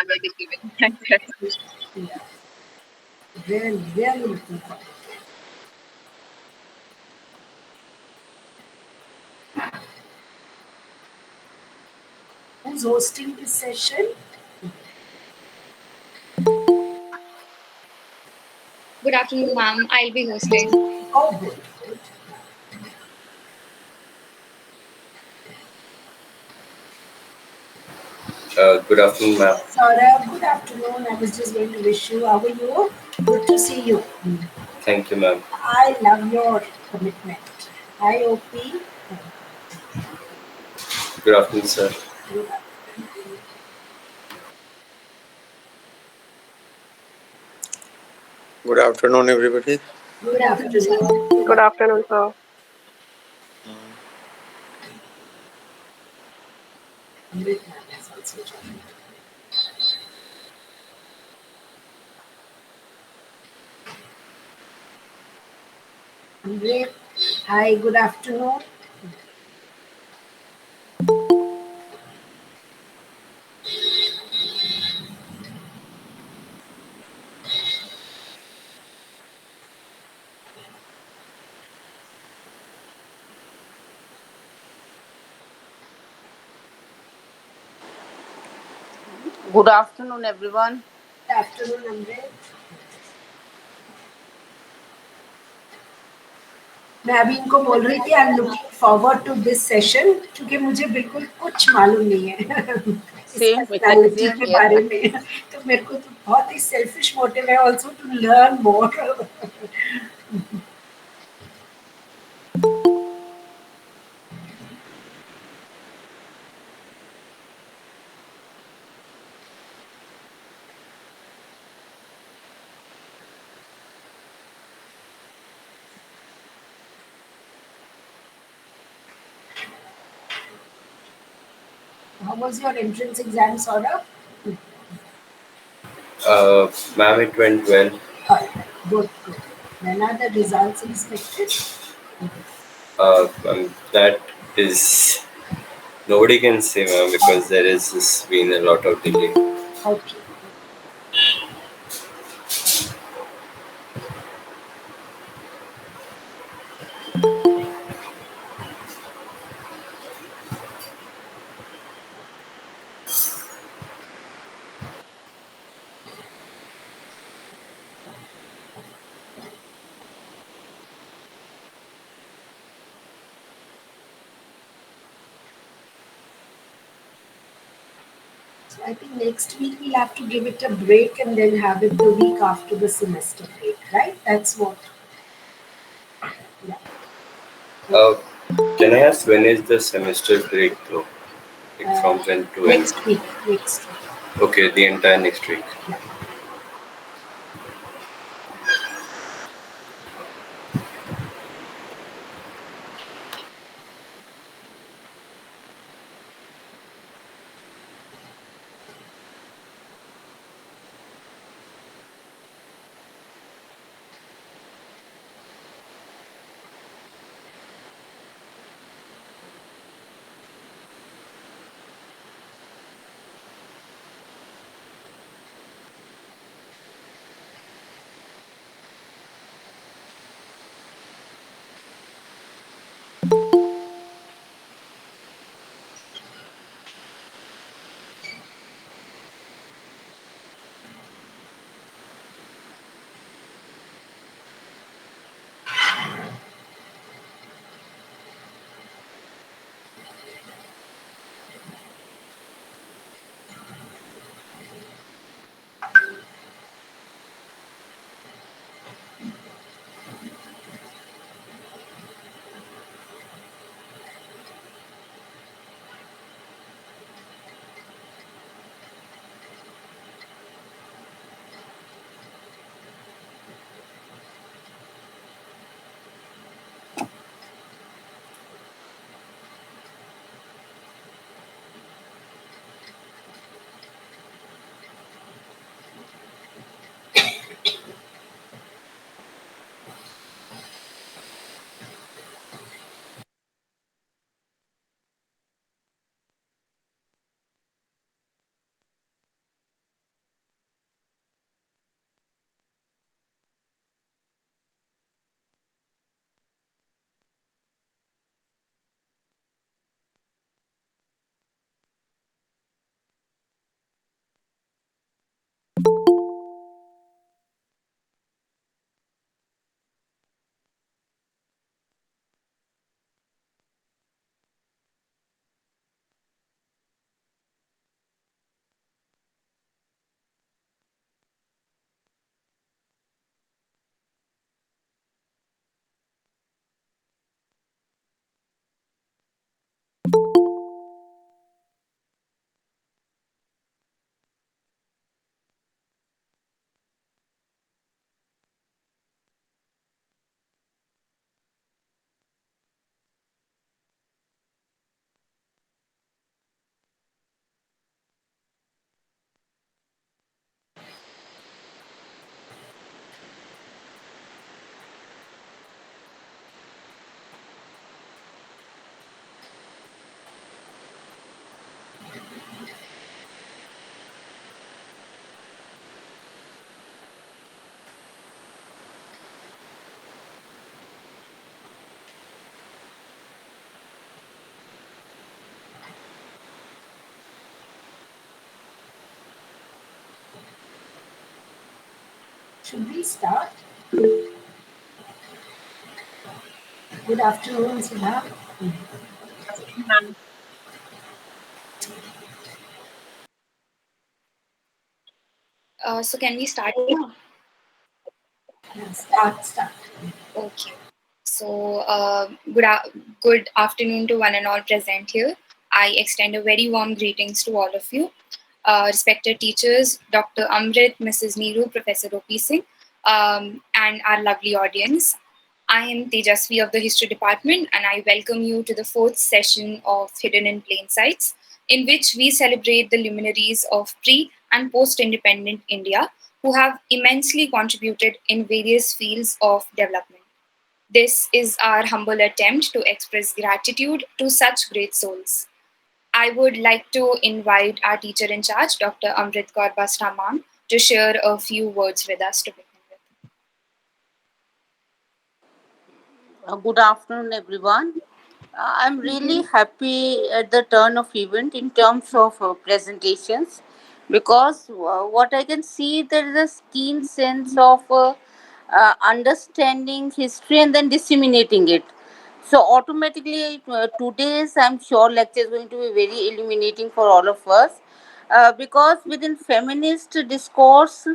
language is given like that. Yeah, really, really looking forward. Who's hosting this session? Good afternoon, ma'am. I'll be hosting. Oh, good, good. Good afternoon, ma'am. Saurabh, good afternoon. I was just going to wish you. How are you? Good to see you. Thank you, ma'am. I love your commitment. Hi, OP. Good afternoon, sir. Good afternoon, everybody. Good afternoon. Good afternoon, sir. Amrit ma'am has also joined. Amrit, hi, good afternoon. Good afternoon, everyone. Good afternoon, Amrit. मैं अभी इनको बोल रही थी I am looking forward to this session क्योंकि मुझे बिल्कुल कुछ मालूम नहीं है इस Same, पर्सनालिटी same के here. बारे में तो मेरे को तो बहुत ही सेल्फिश मोटिव है also to learn more How was your entrance exam, Saurabh? Ma'am, it went well. Good, good. When are the results expected? That is nobody can say, ma'am, because there has been a lot of delay. Okay. So I think next week we'll have to give it a break and then have it the week after the semester break, right? That's what. Yeah. Uh, can I ask when is the semester break though? Like from when to when? Next week. Next week. Okay, the entire next week. Yeah. Should we start? Good afternoon, Sudha. So can we start now? Yeah, start. Okay. So good afternoon to one and all present here. I extend a very warm greetings to all of you. Respected teachers, Dr. Amrit, Mrs. Neeru, Professor O.P. Singh, and our lovely audience. I am Tejaswi of the History Department, and I welcome you to the fourth session of Hidden in Plain Sights, in which we celebrate the luminaries of pre and post independent India who have immensely contributed in various fields of development. This is our humble attempt to express gratitude to such great souls. I would like to invite our teacher in charge, Dr. Amrit Kaur Basra ma'am, to share a few words with us to begin with. Good afternoon, everyone. I'm really happy at the turn of event in terms of presentations because what I can see there is a keen sense of understanding history and then disseminating it. So automatically today's I'm sure lecture is going to be very illuminating for all of us because within feminist discourse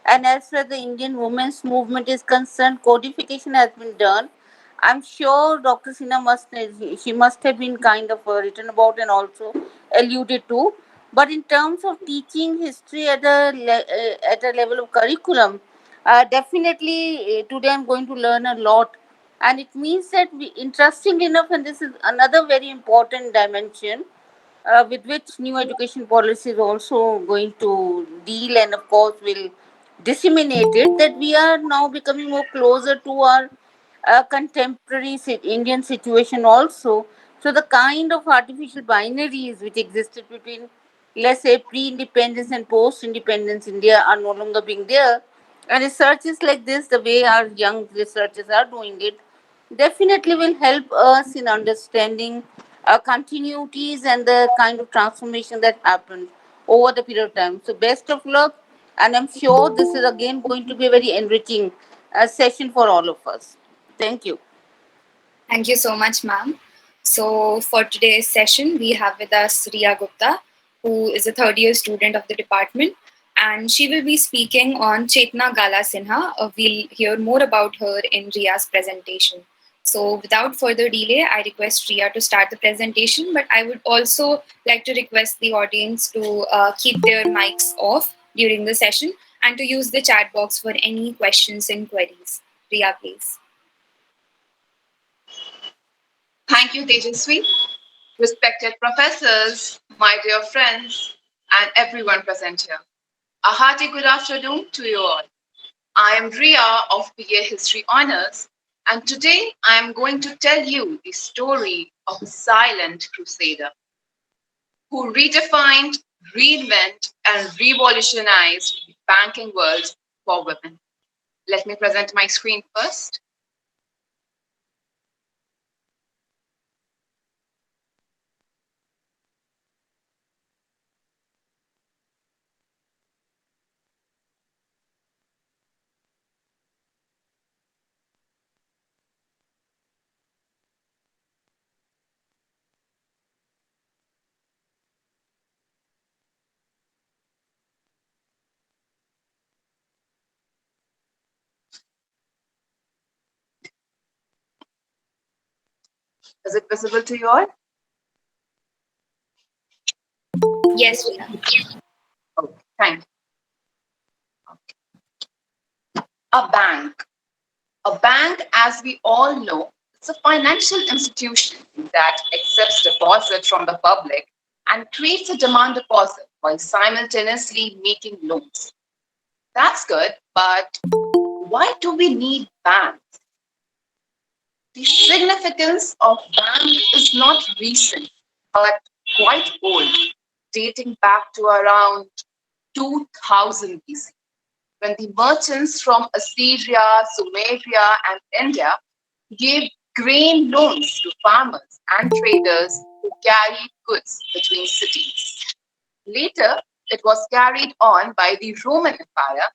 and as far as the Indian women's movement is concerned, codification has been done. I'm sure Dr. Sinha she must have been kind of written about and also alluded to. But in terms of teaching history at a level of curriculum, definitely today I'm going to learn a lot, and it means that interesting enough, and this is another very important dimension with which new education policy is also going to deal and of course will disseminate it, that we are now becoming more closer to our contemporary Indian situation also. So the kind of artificial binaries which existed between, let's say, pre-independence and post-independence India are no longer being there. And researches like this, the way our young researchers are doing it, definitely will help us in understanding continuities and the kind of transformation that happened over the period of time. So, best of luck, and I'm sure this is again going to be a very enriching session for all of us. Thank you. Thank you so much, ma'am. So, for today's session, we have with us Riya Gupta, who is a third year student of the department, and she will be speaking on Chetna Gala Sinha. We'll hear more about her in Riya's presentation. So, without further delay, I request Riya to start the presentation, but I would also like to request the audience to keep their mics off during the session and to use the chat box for any questions and queries. Riya, please. Thank you, Tejaswi. Respected professors, my dear friends, and everyone present here. A hearty good afternoon to you all. I am Riya of BA History Honors, and today I am going to tell you the story of a silent crusader who redefined, reinvented, and revolutionized the banking world for women. Let me present my screen first. Is it visible to you all? Yes, Riya. Okay, thank you. A bank. A bank, as we all know, it's a financial institution that accepts deposits from the public and creates a demand deposit while simultaneously making loans. That's good, but why do we need banks? The significance of banks is not recent, but quite old, dating back to around 2000 BC, when the merchants from Assyria, Sumeria, and India gave grain loans to farmers and traders who carried goods between cities. Later, it was carried on by the Roman Empire,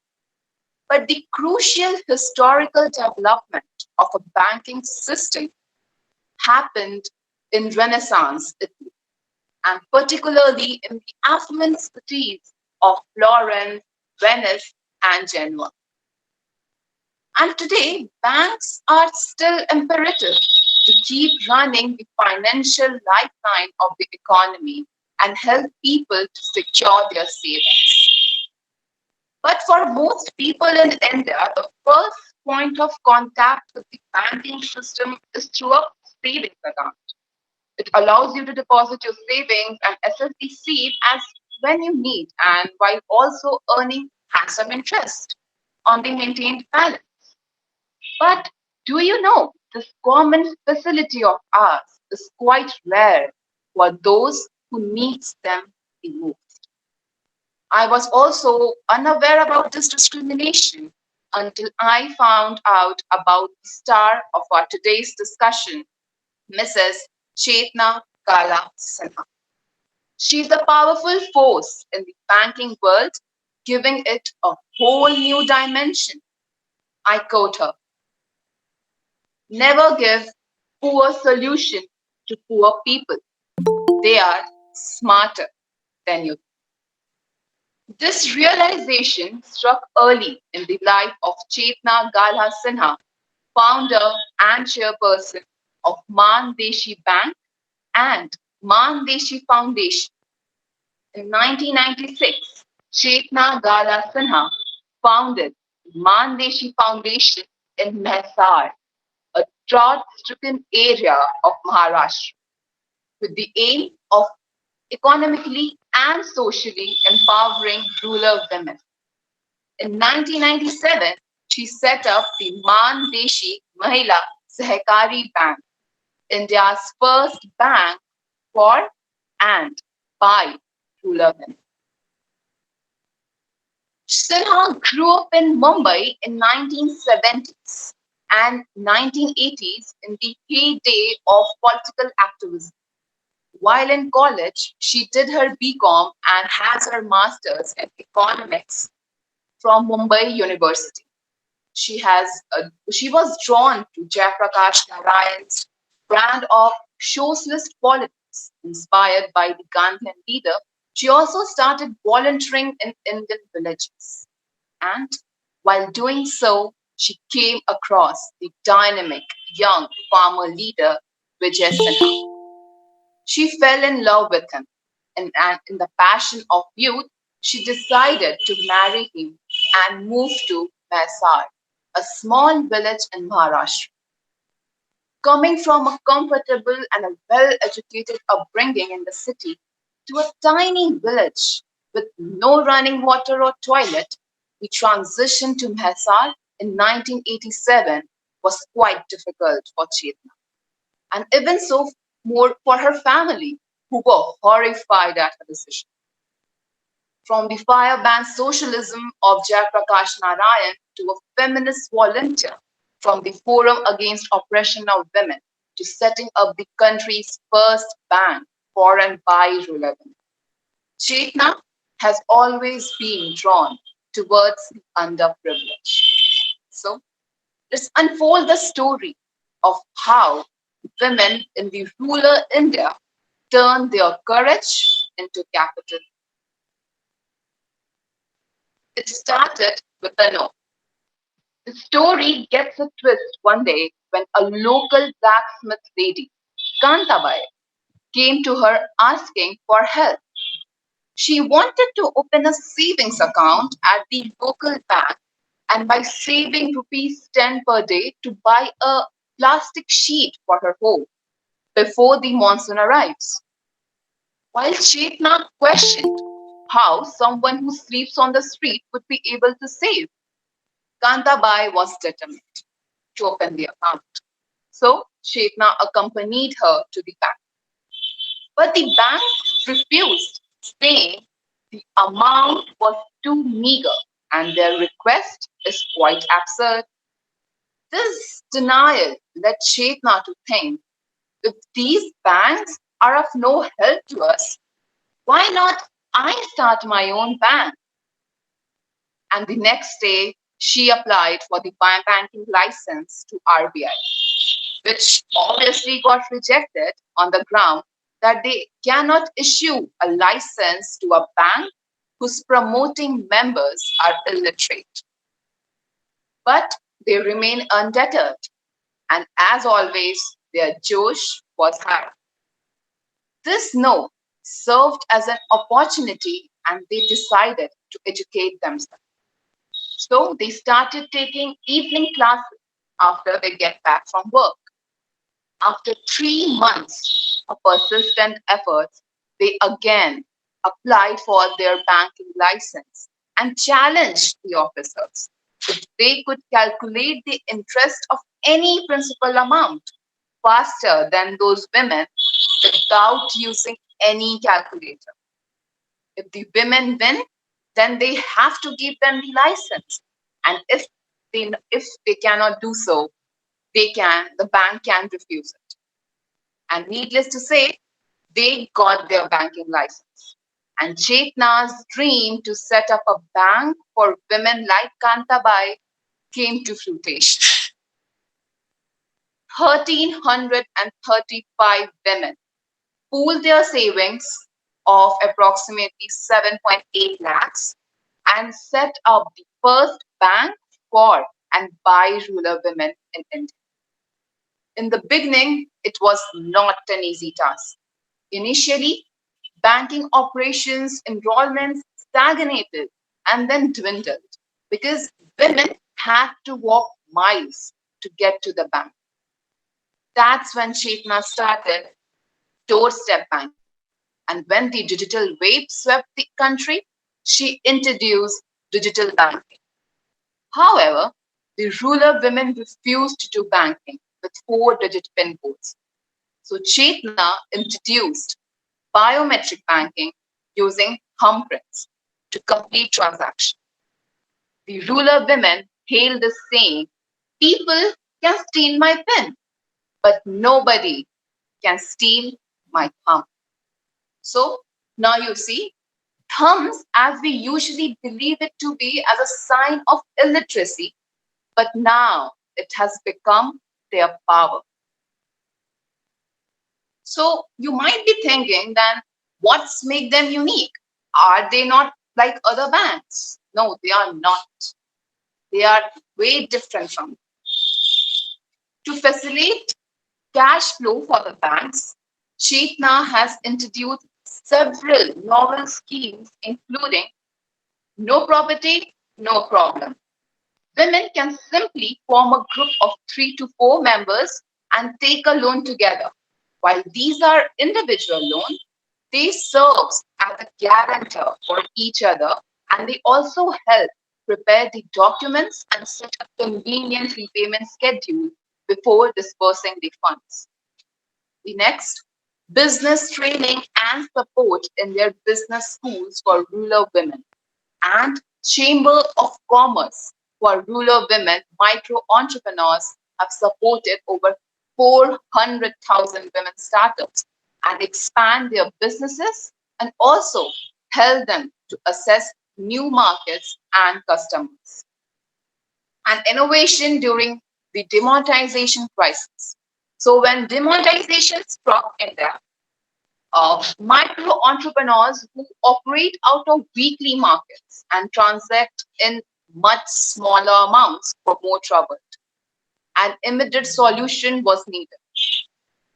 But the crucial historical development of a banking system happened in Renaissance Italy, and particularly in the affluent cities of Florence, Venice, and Genoa. And today, banks are still imperative to keep running the financial lifeline of the economy and help people to secure their savings. But for most people in India, the first point of contact with the banking system is through a savings account. It allows you to deposit your savings and assess the seed as when you need, and while also earning handsome interest on the maintained balance. But do you know this common facility of ours is quite rare for those who needs them the most. I was also unaware about this discrimination until I found out about the star of our today's discussion, Mrs. Chetna Gala Sinha. She's a powerful force in the banking world, giving it a whole new dimension. I quote her: never give poor solution to poor people. They are smarter than you. This realization struck early in the life of Chetna Gala Sinha, founder and chairperson of Mandeshi Bank and Mandeshi Foundation. In 1996, Chetna Gala Sinha founded Mandeshi Foundation in Mehsar, a drought-stricken area of Maharashtra, with the aim of economically and socially empowering rural women. In 1997, she set up the Mandeshi Mahila Sahakari Bank, India's first bank for and by rural women. Sinha grew up in Mumbai in 1970s and 1980s in the heyday of political activism. While in college, she did her BCom and has her master's in economics from Mumbai University. She was drawn to Jayaprakash Narayan's brand of socialist politics, inspired by the Gandhian leader. She also started volunteering in Indian villages, and while doing so, she came across the dynamic young farmer leader Vijay Sinha. She fell in love with him, and in the passion of youth, she decided to marry him and move to Maisar, a small village in Maharashtra. Coming from a comfortable and a well educated upbringing in the city to a tiny village with no running water or toilet, the transition to Maisar in 1987 was quite difficult for Chetna, and even so more for her family, who were horrified at her decision. From the fire-banned socialism of Jayaprakash Narayan to a feminist volunteer, from the Forum Against Oppression of Women to setting up the country's first bank for and by rural women. Chetna has always been drawn towards the underprivileged. So let's unfold the story of how women in the rural India turned their courage into capital. It started with a no. The story gets a twist one day when a local blacksmith lady, Kantabai, came to her asking for help. She wanted to open a savings account at the local bank and by saving rupees 10 per day to buy a plastic sheet for her home before the monsoon arrives. While Chetna questioned how someone who sleeps on the street would be able to save, Kantabai was determined to open the account. So Chetna accompanied her to the bank. But the bank refused, saying the amount was too meager and their request is quite absurd. This denial led Chetna to think, if these banks are of no help to us, why not I start my own bank? And the next day, she applied for the banking license to RBI, which obviously got rejected on the ground that they cannot issue a license to a bank whose promoting members are illiterate. But they remain undeterred, and as always, their Josh was high. This no served as an opportunity, and they decided to educate themselves. So they started taking evening classes after they get back from work. After 3 months of persistent efforts, they again applied for their banking license and challenged the officers if they could calculate the interest of any principal amount faster than those women without using any calculator. If the women win, then they have to give them the license. And if they cannot do so, the bank can refuse it. And needless to say, they got their banking license. And Chetna's dream to set up a bank for women like Kantabai came to fruition. 1,335 women pooled their savings of approximately 7.8 lakhs and set up the first bank for and by rural women in India. In the beginning, it was not an easy task. Initially, banking operations enrollments stagnated and then dwindled because women had to walk miles to get to the bank. That's when Chetna started doorstep banking. And when the digital wave swept the country, she introduced digital banking. However, the rural women refused to do banking with 4-digit PIN codes. So Chetna introduced biometric banking using thumbprints to complete transactions. The rural women hailed this saying, people can steal my PIN, but nobody can steal my thumb. So now you see, thumbs as we usually believe it to be as a sign of illiteracy, but now it has become their power. So you might be thinking then, what's make them unique? Are they not like other banks? No, they are not. They are way different from them. To facilitate cash flow for the banks, Chetna has introduced several novel schemes, including no property, no problem. Women can simply form a group of 3 to 4 members and take a loan together. While these are individual loans, they serve as a guarantor for each other, and they also help prepare the documents and set a convenient repayment schedule before disbursing the funds. The next, business training and support in their business schools for rural women, and Chamber of Commerce for rural women micro entrepreneurs have supported over 400,000 women startups and expand their businesses and also help them to assess new markets and customers. And innovation during the demonetization crisis. So when demonetization struck India, micro entrepreneurs who operate out of weekly markets and transact in much smaller amounts were more troubled. An immediate solution was needed.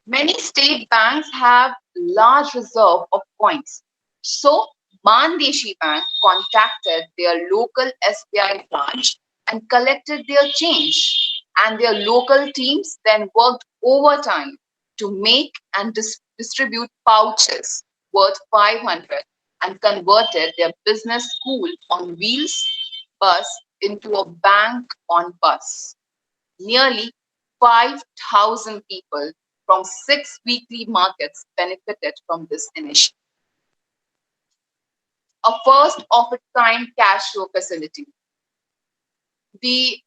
Many state banks have large reserve of coins. So Mandeshi Bank contacted their local SBI branch and collected their change. And their local teams then worked overtime to make and distribute pouches worth 500 and converted their business school on wheels bus into a bank on bus. Nearly 5,000 people from 6 weekly markets benefited from this initiative. A first of its kind cash flow facility. The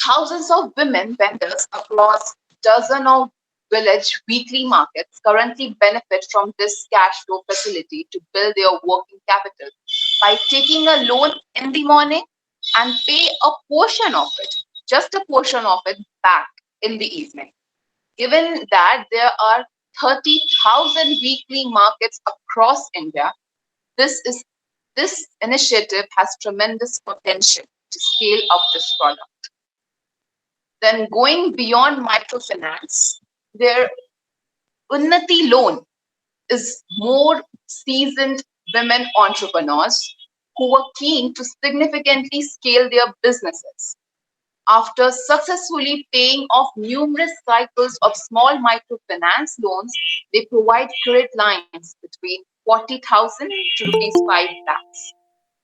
thousands of women vendors across dozens of village weekly markets currently benefit from this cash flow facility to build their working capital by taking a loan in the morning and pay a portion of it, just a portion of it, back in the evening. Given that there are 30,000 weekly markets across India, this is this initiative has tremendous potential to scale up this product. Then going beyond microfinance, their Unnati Loan is more seasoned women entrepreneurs who were keen to significantly scale their businesses. After successfully paying off numerous cycles of small microfinance loans, they provide credit lines between 40,000 to rupees 5 lakhs.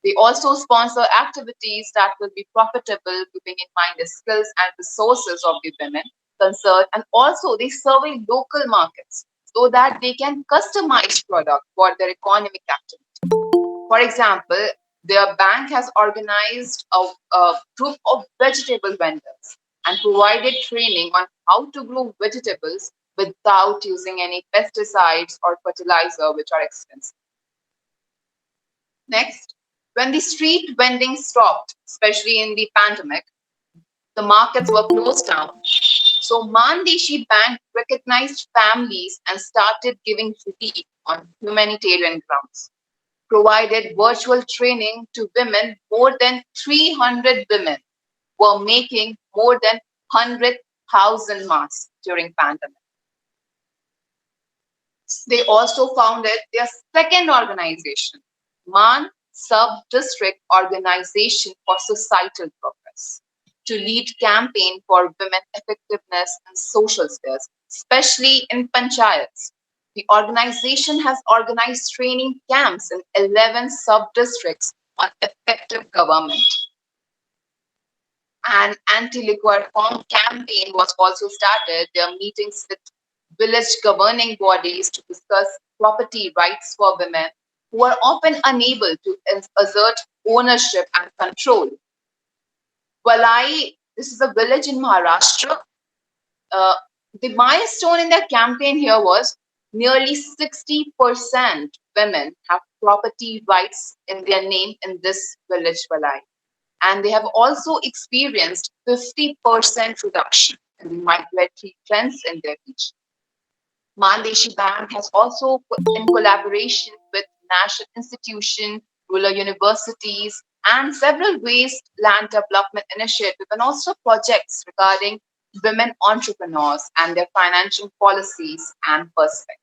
They also sponsor activities that will be profitable, keeping in mind the skills and resources of the women concerned. And also, they survey local markets so that they can customize product for their economic activity. For example, their bank has organized a group of vegetable vendors and provided training on how to grow vegetables without using any pesticides or fertilizer, which are expensive. Next, when the street vending stopped, especially in the pandemic, the markets were closed down. So Mandeshi Bank recognized families and started giving relief on humanitarian grounds. Provided virtual training to women. More than 300 women were making more than 100,000 masks during pandemic. They also founded their second organization, Man Sub-District Organization for Societal Progress, to lead campaign for women effectiveness in social spheres, especially in panchayats. The organization has organized training camps in 11 sub-districts on effective government. An anti-liquor reform campaign was also started. There are meetings with village governing bodies to discuss property rights for women who are often unable to assert ownership and control. Valai, this is a village in Maharashtra. Uh, the milestone in their campaign here was nearly 60% women have property rights in their name in this village, Valai. And they have also experienced 50% reduction in the migratory trends in their region. Mandeshi Bank has also, in collaboration with national institutions, rural universities, and several waste land development initiatives, and also projects regarding women entrepreneurs and their financial policies and perspectives.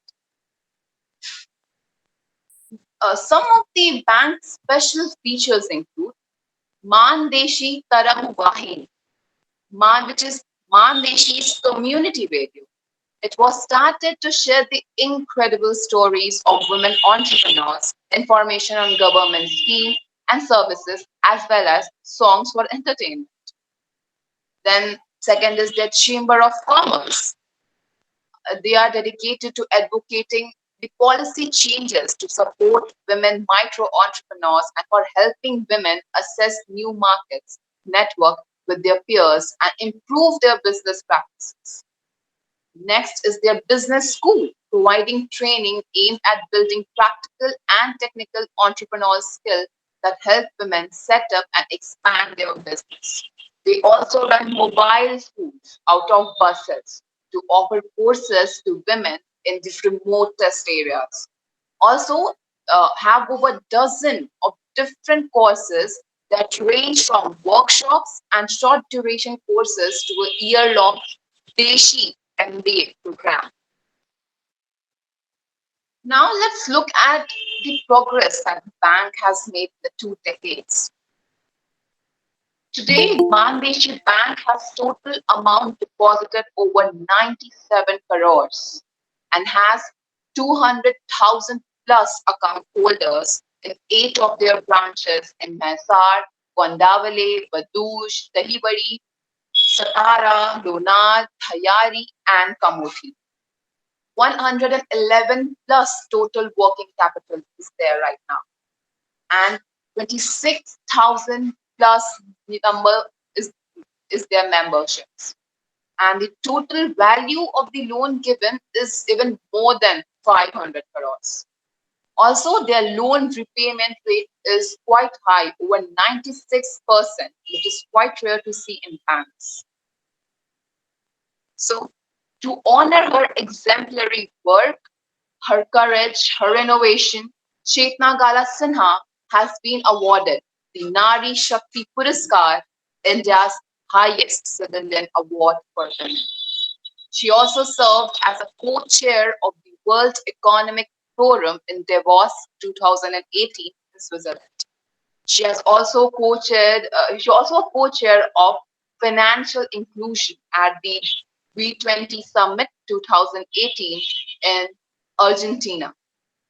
Some of the bank's special features include Mandeshi Taram Vahin, which is Mandeshi's community radio. It was started to share the incredible stories of women entrepreneurs, information on government schemes and services, as well as songs for entertainment. Then, second is the Chamber of Commerce. They are dedicated to advocating the policy changes to support women micro entrepreneurs and for helping women assess new markets, network with their peers, and improve their business practices. Next is their business school, providing training aimed at building practical and technical entrepreneurial skills that help women set up and expand their business. They also run mobile schools out of buses to offer courses to women in the remotest areas. Also, have over a dozen of different courses that range from workshops and short duration courses to a year-long Deshi MBA program. Now let's look at the progress that the bank has made in the 2 decades. Today, Mandeshi Bank has total amount deposited over 97 crores and has 200,000 plus account holders in 8 of their branches in Mysore, Gondavale, Badush, Dahibari, Satara, Lonar, Thayari, and Kamothi. 111 plus total working capital is there right now. And 26,000 plus number is their memberships. And the total value of the loan given is even more than 500 crores. Also, their loan repayment rate is quite high, over 96%, which is quite rare to see in banks. So, to honor her exemplary work, her courage, her innovation, Chetna Gala Sinha has been awarded the Nari Shakti Puraskar, India's highest civilian award for women. She also served as a co-chair of the World Economic Forum in Davos 2018 in Switzerland. She has also co-chaired. She also a co-chair of financial inclusion at the V20 Summit 2018 in Argentina.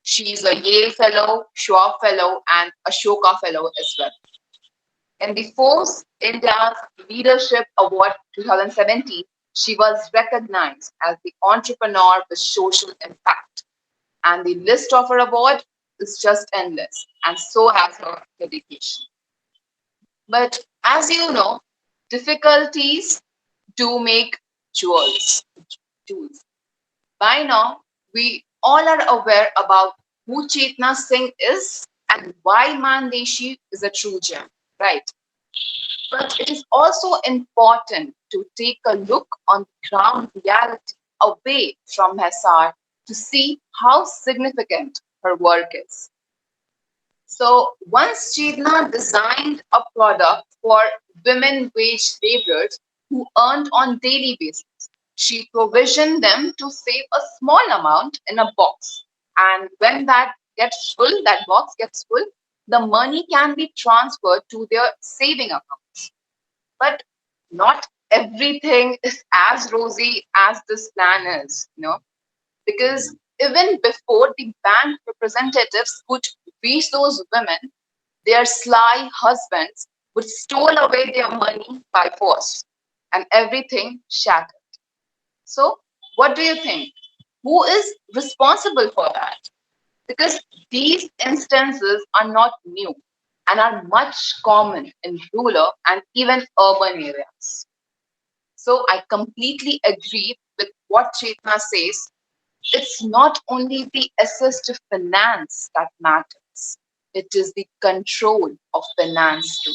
She is a Yale Fellow, Schwab Fellow, and Ashoka Fellow as well. In the Forbes India's Leadership Award 2017, she was recognized as the entrepreneur with social impact. And the list of her award is just endless, and so has her dedication. But as you know, difficulties do make jewels. Jewels. By now, we all are aware about who Chetna Singh is and why Mandeshi is a true gem, right? But it is also important to take a look on the ground reality away from Hesar to see how significant her work is. So once Chetna designed a product for women wage laborers who earned on daily basis. She provisioned them to save a small amount in a box. And when that box gets full, the money can be transferred to their saving accounts. But not everything is as rosy as this plan is, because even before the bank representatives could reach those women, their sly husbands would steal away their money by force, and everything shattered. So, what do you think? Who is responsible for that? Because these instances are not new and are much common in rural and even urban areas. So, I completely agree with what Chetna says. It's not only the access to finance that matters, it is the control of finance too.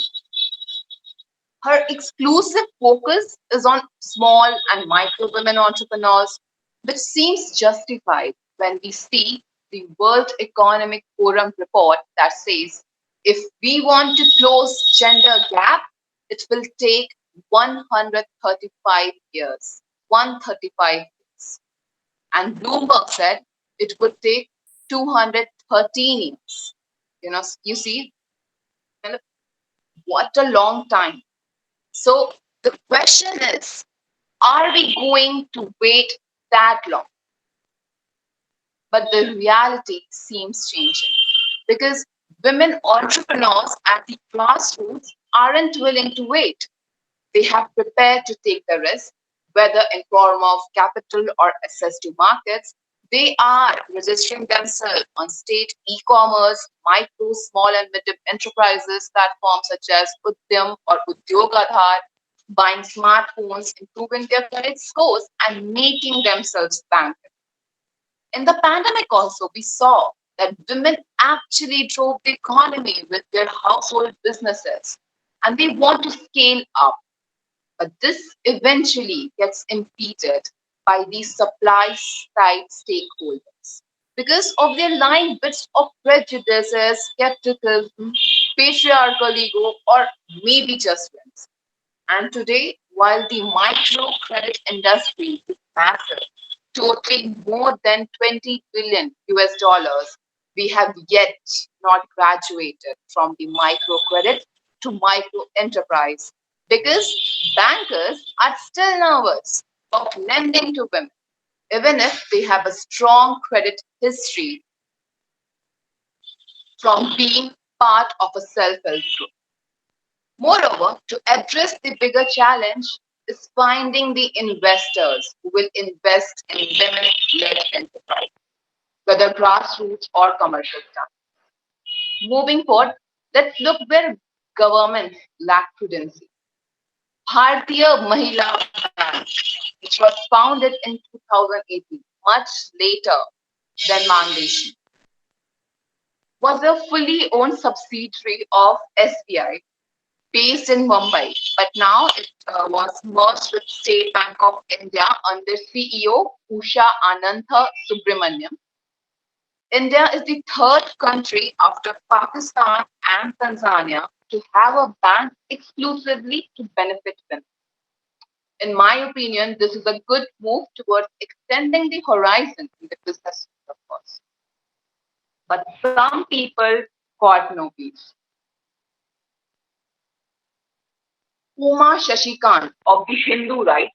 Her exclusive focus is on small and micro women entrepreneurs, which seems justified when we see the World Economic Forum report that says if we want to close gender gap, it will take 135 years. 135 years. And Bloomberg said it would take 213 years. You see, what a long time. So the question is, are we going to wait that long? But the reality seems changing because women entrepreneurs at the grassroots aren't willing to wait. They have prepared to take the risk, whether in form of capital or access to markets. They are registering themselves on state e-commerce, micro, small and medium enterprises platforms such as Udyam or Udyogadhar, buying smartphones, improving their credit scores, and making themselves bankable. In the pandemic also, we saw that women actually drove the economy with their household businesses, and they want to scale up, but this eventually gets impeded by these supply side stakeholders because of their lying bits of prejudices, skepticism, patriarchal ego, or maybe just whims. And today, while the microcredit industry is massive, totaling more than 20 billion US dollars, we have yet not graduated from the microcredit to micro enterprise because bankers are still nervous of lending to women, even if they have a strong credit history from being part of a self help group. Moreover, to address the bigger challenge is finding the investors who will invest in women-led enterprise, whether grassroots or commercial start. Moving forward, let's look where governments lack prudency. Bharatiya Mahila Bank, which was founded in 2018, much later than Mandeshi. was a fully owned subsidiary of SBI based in Mumbai, but now it was merged with State Bank of India under CEO Usha Anantha Subramaniam. India is the third country after Pakistan and Tanzania to have a bank exclusively to benefit women. In my opinion, this is a good move towards extending the horizon in the business, of course. But some people got no peace. Uma Shashikant of the Hindu Right,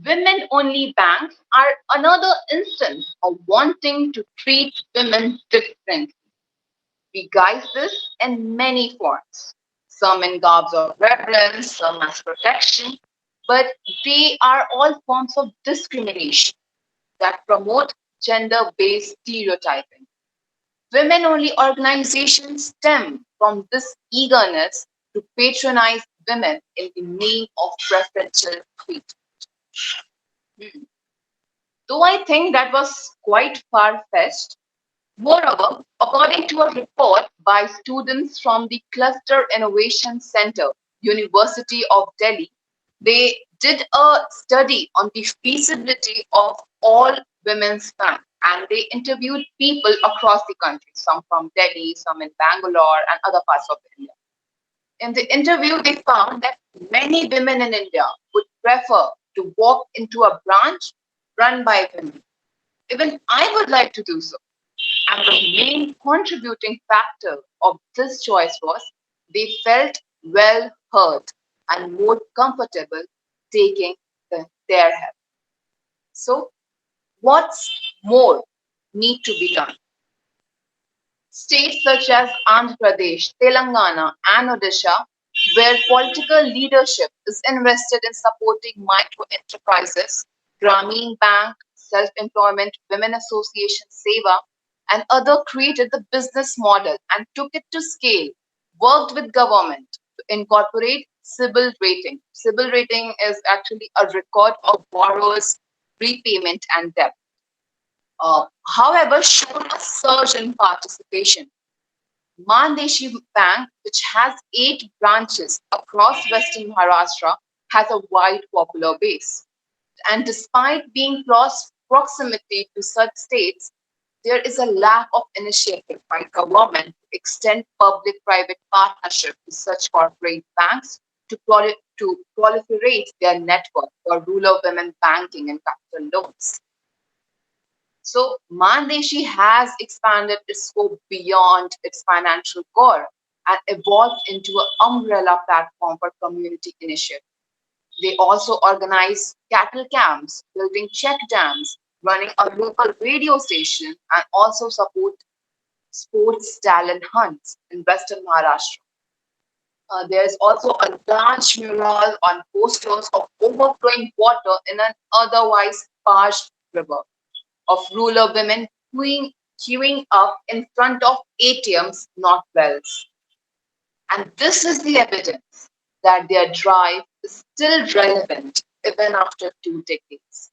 women only banks are another instance of wanting to treat women differently. We guise this in many forms, some in garbs of reverence, some as protection, but they are all forms of discrimination that promote gender based stereotyping. Women only organizations stem from this eagerness to patronize women in the name of preferential treatment. Hmm. Though I think that was quite far fetched, moreover, according to a report by students from the Cluster Innovation Center, University of Delhi, they did a study on the feasibility of all women's bank and they interviewed people across the country, some from Delhi, some in Bangalore and other parts of India. In the interview, they found that many women in India would prefer to walk into a branch run by women. Even I would like to do so. And the main contributing factor of this choice was they felt well heard and more comfortable taking their help. So, what's more need to be done? States such as Andhra Pradesh, Telangana, and Odisha, where political leadership is invested in supporting micro enterprises, Grameen Bank, Self Employment Women Association Seva, and other created the business model and took it to scale, worked with government to incorporate CIBIL rating. CIBIL rating is actually a record of borrowers' repayment and debt. However, showed a surge in participation. Mandeshi Bank, which has 8 branches across Western Maharashtra, has a wide popular base. And despite being close proximity to such states, there is a lack of initiative by government to extend public-private partnership to such corporate banks to proliferate their network for rural women banking and capital loans. So Mandeshi has expanded its scope beyond its financial core and evolved into an umbrella platform for community initiatives. They also organize cattle camps, building check dams, running a local radio station, and also support sports talent hunts in Western Maharashtra. There's also a large mural on posters of overflowing water in an otherwise parched river, of rural women queuing up in front of ATMs, not wells. And this is the evidence that their drive is still relevant even after 2 decades.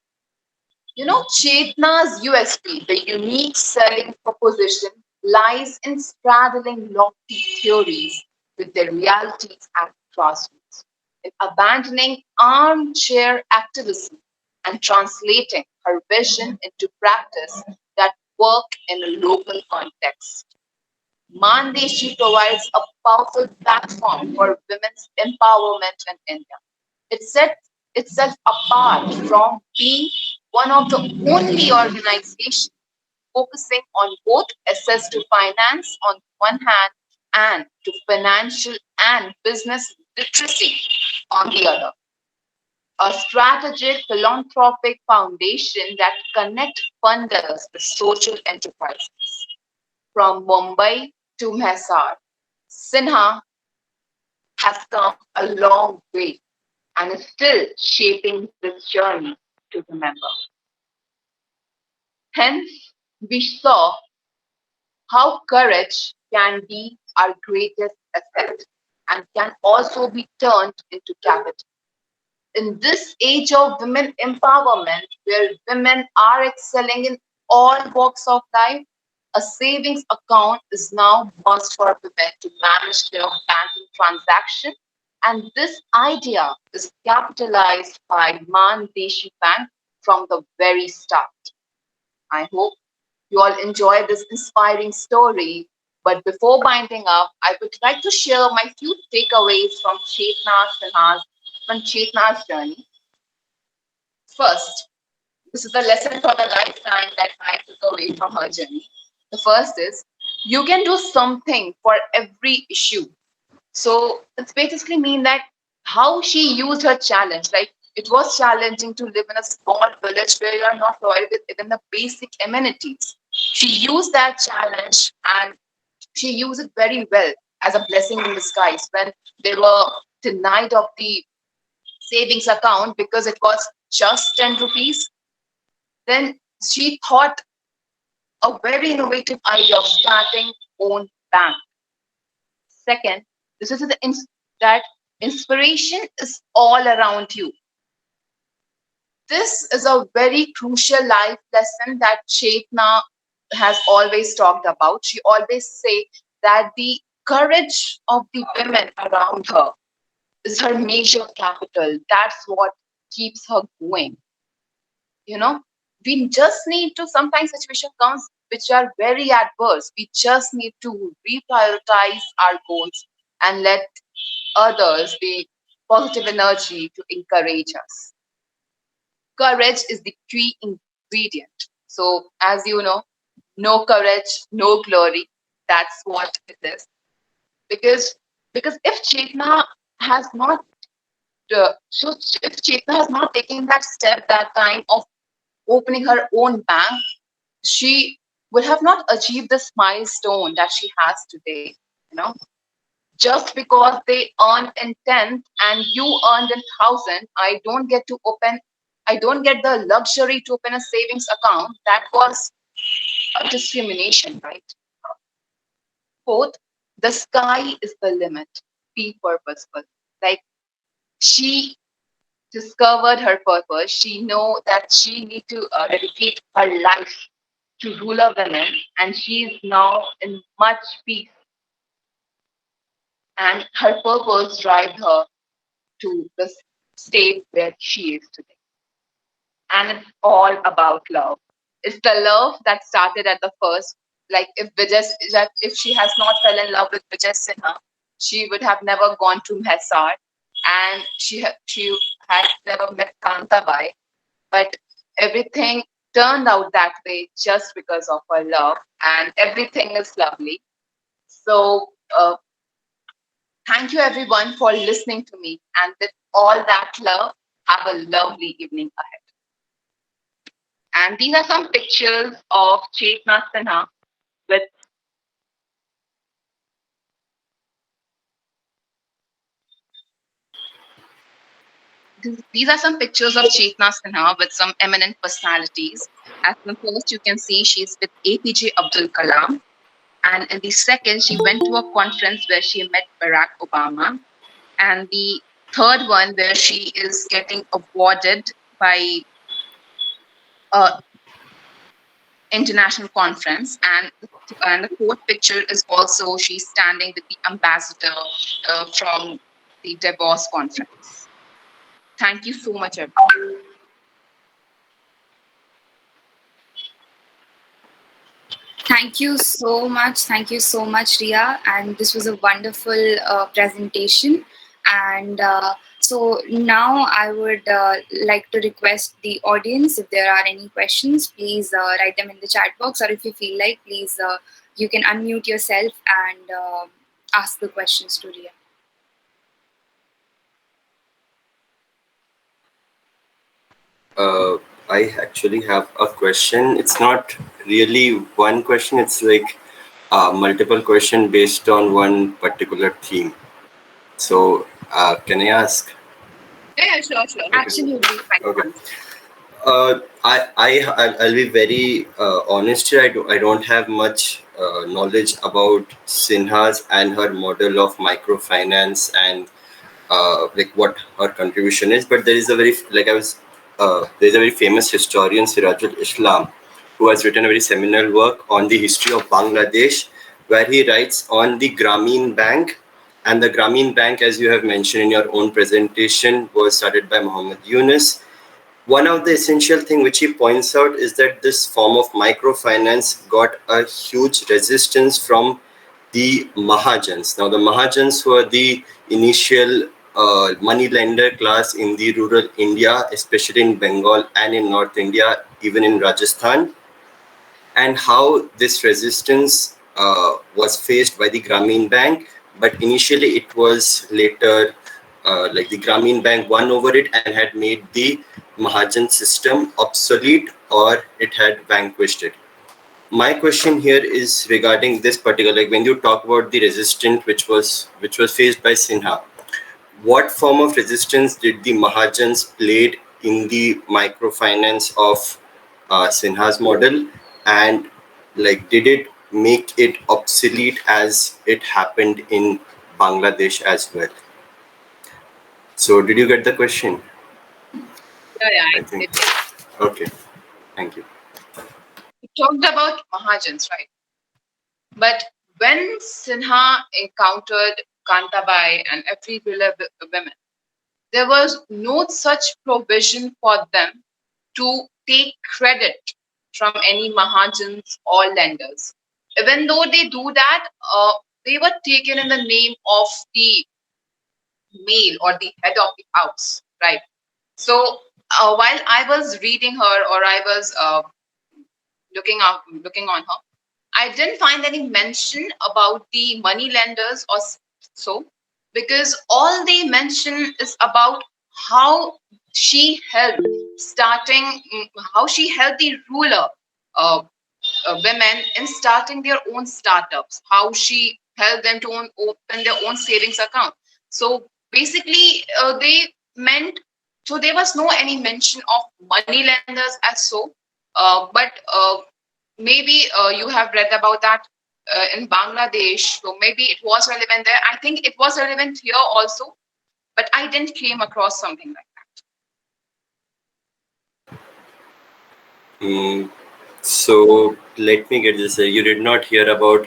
You know, Chetna's USP, the unique selling proposition, lies in straddling lofty theories with their realities at grassroots, in abandoning armchair activism and translating her vision into practice that work in a local context. Mandeshi provides a powerful platform for women's empowerment in India. It sets itself apart from being one of the only organizations focusing on both access to finance on one hand and to financial and business literacy on the other. A strategic philanthropic foundation that connects funders with social enterprises. From Mumbai to Mehsar, Sinha has come a long way and is still shaping this journey to remember. Hence, we saw how courage can be our greatest asset and can also be turned into capital. In this age of women empowerment, where women are excelling in all walks of life, a savings account is now must for women to manage their banking transaction. And this idea is capitalized by Mandeshi Bank from the very start. I hope you all enjoy this inspiring story. But before winding up, I would like to share my few takeaways from Chetna's journey. First, this is a lesson for the lifetime that I took away from her journey. The first is you can do something for every issue. So it's basically mean that how she used her challenge. Like it was challenging to live in a small village where you are not provided with even the basic amenities. She used that challenge and she used it very well as a blessing in disguise when they were denied of the savings account because it was just 10 rupees. Then she thought a very innovative idea of starting own bank. Second, this is that inspiration is all around you. This is a very crucial life lesson that Chetna has always talked about. She always say that the courage of the women around her is her major capital. That's what keeps her going. You know, we just need to sometimes situation comes which are very adverse. We just need to reprioritize our goals and let others the positive energy to encourage us. Courage is the key ingredient. So, as you know, no courage, no glory. That's what it is. Because because if Chetna has not if Chetna has not taken that step that time of opening her own bank, she would have not achieved this milestone that she has today. You know, just because they earned in 10th and you earned in 1,000, I don't get the luxury to open a savings account. That was a discrimination, right? Fourth, the sky is the limit. Be purposeful. Like she discovered her purpose. She know that she need to dedicate her life to rural women, and she is now in much peace. And her purpose drives her to the state where she is today. And it's all about love. It's the love that started at the first. Like if she has not fell in love with Vijay Sinha, she would have never gone to Mehsar, and she had never met Kantabai. But everything turned out that way just because of her love, and everything is lovely. So thank you everyone for listening to me, and with all that love, have a lovely evening ahead. And these are some pictures of Chetna Sinha with these are some pictures of Chetna Sinha with some eminent personalities. As the first, you can see she's with APJ Abdul Kalam. And in the second, she went to a conference where she met Barack Obama. And the third one, where she is getting awarded by a international conference. And the fourth picture is also she's standing with the ambassador from the Davos conference. Thank you so much, everyone. Thank you so much. Thank you so much, Riya. And this was a wonderful presentation. And so now I would like to request the audience, if there are any questions, please write them in the chat box. Or if you feel like, please, you can unmute yourself and ask the questions to Riya. I actually have a question. It's not really one question. It's like multiple question based on one particular theme. So can I ask? Yeah, sure. Okay. Absolutely. Okay. I'll be very honest here. I don't have much knowledge about Sinha's and her model of microfinance and like what her contribution is. But there is a very there's a very famous historian, Sirajul Islam, who has written a very seminal work on the history of Bangladesh, where he writes on the Grameen Bank. And the Grameen Bank, as you have mentioned in your own presentation, was started by Muhammad Yunus. One of the essential thing which he points out is that this form of microfinance got a huge resistance from the Mahajans. Now, the Mahajans were the initial money lender class in the rural India, especially in Bengal and in North India, even in Rajasthan, and how this resistance was faced by the Grameen Bank. But initially, it was later like the Grameen Bank won over it and had made the Mahajan system obsolete, or it had vanquished it. My question here is regarding this particular, like when you talk about the resistance which was faced by Sinha, what form of resistance did the Mahajans played in the microfinance of Sinha's model, and like did it make it obsolete as it happened in Bangladesh as well? So did you get the question? Yeah, I I think. did. Okay. Thank you. We talked about Mahajans, right? But when Sinha encountered Kantabai and every women, there was no such provision for them to take credit from any Mahajans or lenders. Even though they do that, they were taken in the name of the male or the head of the house, right? So while I was reading her, or I was looking on her, I didn't find any mention about the money lenders or so, because all they mention is about how she helped how she helped the ruler uh, women in starting their own startups, how she helped them to open their own savings account. So basically, they meant, so there was no any mention of money lenders as so, but maybe you have read about that in Bangladesh, so maybe it was relevant there. I think it was relevant here also, but I didn't came across something like Mm, so let me get this. You did not hear about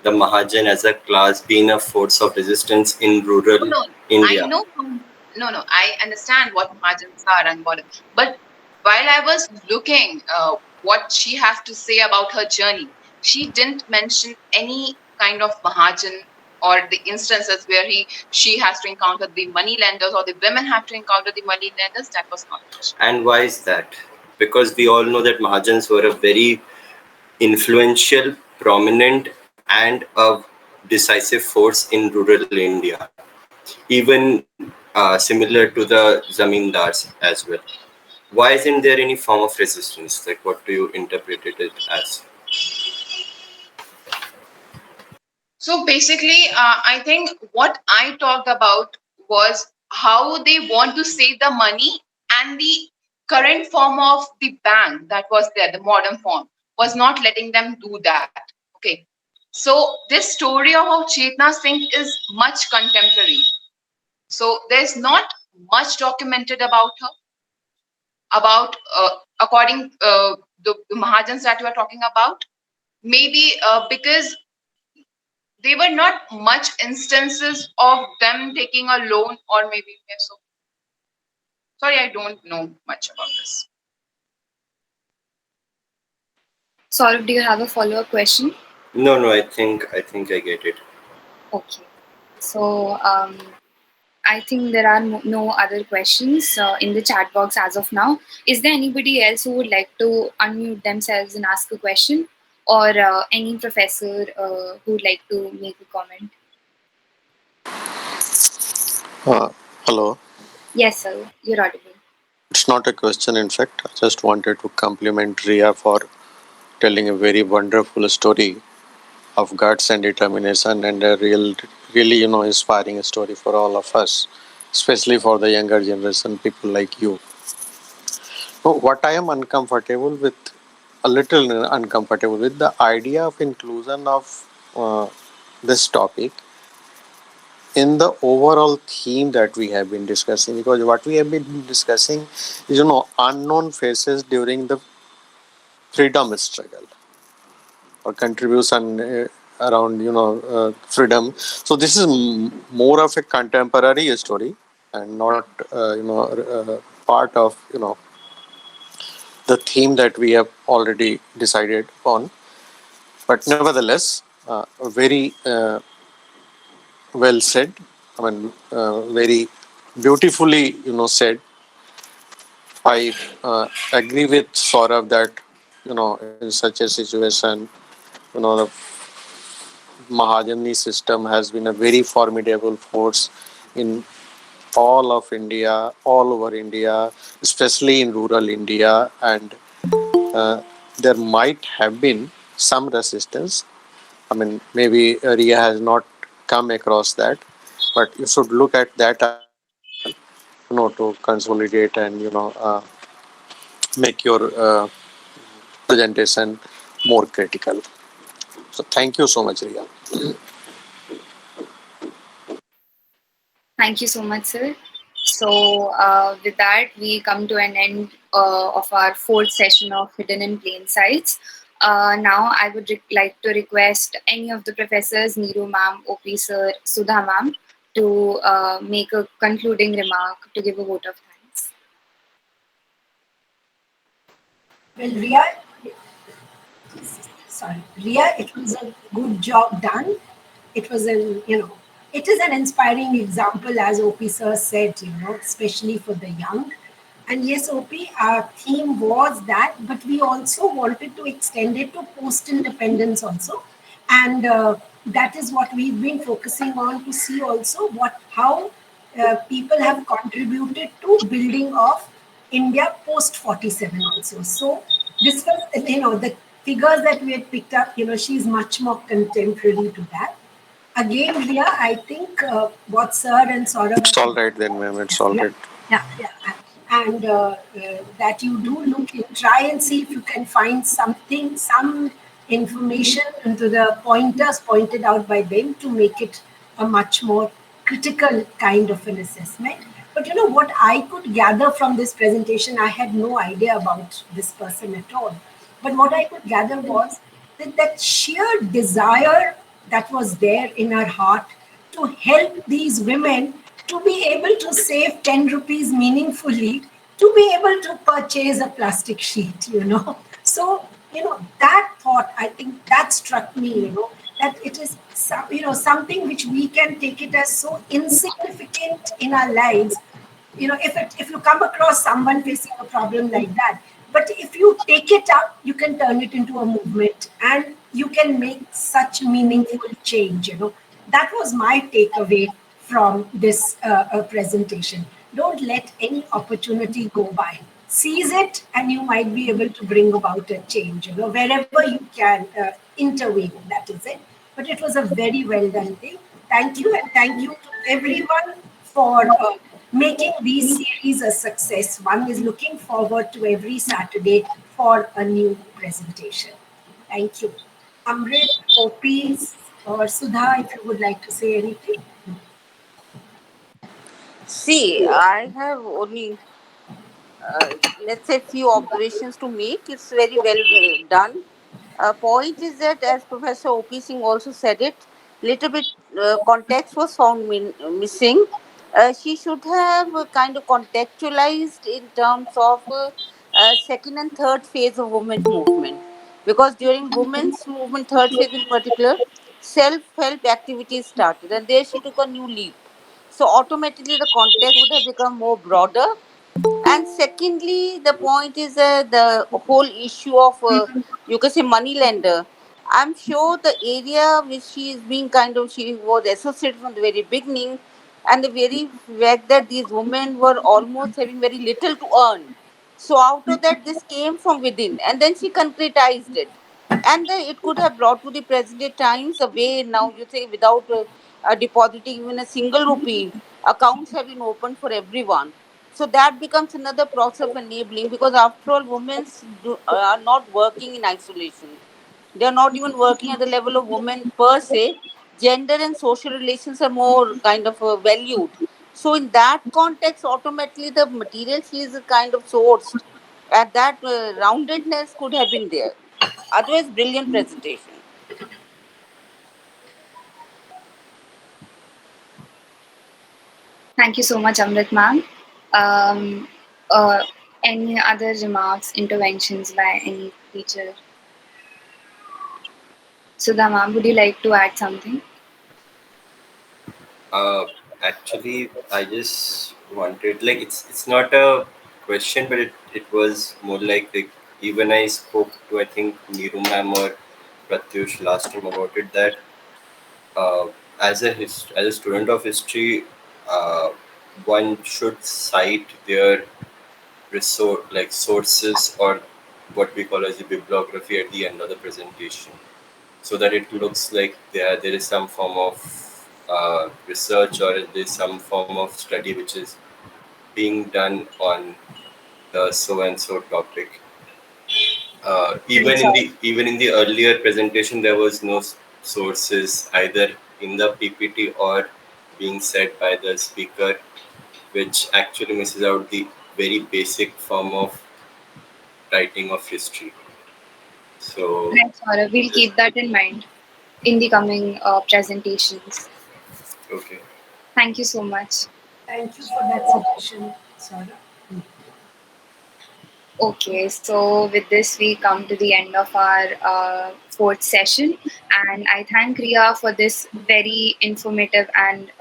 the Mahajan as a class being a force of resistance in that. rural No, I India. know. No, I understand what Mahajans are and what, but while I was looking what she has to say about her journey, she didn't mention any kind of Mahajan or the instances where she has to encounter the money lenders or the women have to encounter the money lenders. That was not mentioned. And why is that? Because we all know that Mahajans were a very influential, prominent, and a decisive force in rural India, even similar to the zamindars as well. Why isn't there any form of resistance? Like, what do you interpret it as? So basically, I think what I talked about was how they want to save the money, and the current form of the bank that was there, the modern form, was not letting them do that. Okay. So this story of Chetna Singh is much contemporary. So there's not much documented about her, about according the Mahajans that you are talking about. Maybe because there were not much instances of them taking a loan, or maybe yes, so. Sorry, I don't know much about this. Saurabh, do you have a follow-up question? No, I think I get it. Okay. So I think there are no other questions in the chat box as of now. Is there anybody else who would like to unmute themselves and ask a question, or any professor who would like to make a comment? Uh, Hello. Yes, sir. You're audible. It's not a question, in fact. I just wanted to compliment Riya for telling a very wonderful story of guts and determination, and a really, inspiring story for all of us, especially for the younger generation, people like you. So what I am a little uncomfortable with, the idea of inclusion of this topic in the overall theme that we have been discussing, because what we have been discussing is unknown faces during the freedom struggle or contribution around freedom. So this is more of a contemporary story and not part of the theme that we have already decided on. But nevertheless, very well said. I mean, very beautifully said. I agree with Saurav that in such a situation, the Mahajani system has been a very formidable force in all of India, all over India, especially in rural India, and there might have been some resistance. I mean, maybe Ria has not come across that, but you should look at that as well, to consolidate and make your presentation more critical. So, thank you so much, Ria. Thank you so much, sir. So, with that, we come to an end of our fourth session of Hidden in Plain Sights. Now, I would like to request any of the professors, Neeru ma'am, OP sir, Sudha ma'am, to make a concluding remark to give a vote of thanks. Well, Ria, sorry, Ria, it was a good job done. It was it is an inspiring example, as OP sir said, especially for the young. And yes, OP, our theme was that, but we also wanted to extend it to post-independence also. And that is what we've been focusing on to see also how people have contributed to building of India post 47 also. So this was, the figures that we had picked up, she's much more contemporary to that. Again, Ria, I think what Sir and Saurabh It's all right then, ma'am. It's all yeah, right. yeah. And that you do look in, try and see if you can find something, some information into the pointers pointed out by them to make it a much more critical kind of an assessment. But what I could gather from this presentation, I had no idea about this person at all. But what I could gather was that sheer desire that was there in her heart to help these women to be able to save 10 rupees meaningfully, to be able to purchase a plastic sheet. So, that thought, I think that struck me, that it is something which we can take it as so insignificant in our lives. If you come across someone facing a problem like that, but if you take it up, you can turn it into a movement and you can make such meaningful change. That was my takeaway from this presentation. Don't let any opportunity go by. Seize it, and you might be able to bring about a change, wherever you can intervene. That is it. But it was a very well done thing. Thank you, and thank you to everyone for making these series a success. One is looking forward to every Saturday for a new presentation. Thank you. Amrit, OP, or Sudha, if you would like to say anything. See, I have only, uh, let's say, few observations to make. It's very well done. Point is that, as Professor O.P. Singh also said it, little bit context was found missing. She should have kind of contextualized in terms of second and third phase of women's movement, because during women's movement, third phase in particular, self-help activities started, and there she took a new leap. So automatically the context would have become more broader. And secondly, the point is the whole issue of, you can say, money lender. I'm sure the area which she is being kind of, she was associated from the very beginning, and the very fact that these women were almost having very little to earn. So out of that, this came from within, and then she concretized it. And it could have brought to the present day times a way now, you say, without depositing even a single rupee, accounts have been opened for everyone. So that becomes another process of enabling, because after all, women are not working in isolation. They are not even working at the level of women per se. Gender and social relations are more kind of valued. So in that context, automatically the material she is kind of sourced. And that roundedness could have been there. Otherwise, brilliant presentation. Thank you so much, Amrit ma'am. Um, uh, any other remarks, interventions by any teacher? Sudha ma'am, would you like to add something? Uh, Actually, I just wanted, like, it's not a question, but it was more like even I spoke to, I think, Neeru ma'am or Pratyush last time about it, that uh, as a student of history, uh, one should cite their sources, or what we call as the bibliography, at the end of the presentation, so that it looks like there is some form of research, or there is some form of study which is being done on the so and so topic. I'm sorry. Even in the earlier presentation, there was no sources either in the PPT or being said by the speaker, which actually misses out the very basic form of writing of history. So, Right, Saurabh. We'll just keep that in mind in the coming presentations. okay. Thank you so much. Thank you for that suggestion, Sarah. Okay, so with this, we come to the end of our fourth session, and I thank Riya for this very informative and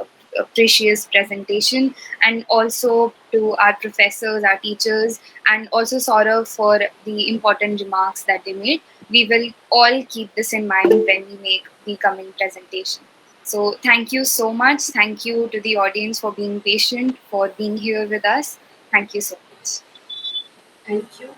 precious presentation, and also to our professors, our teachers, and also Saurav for the important remarks that they made. We will all keep this in mind when we make the coming presentation. So, thank you so much. Thank you to the audience for being patient, for being here with us. Thank you so much. Thank you.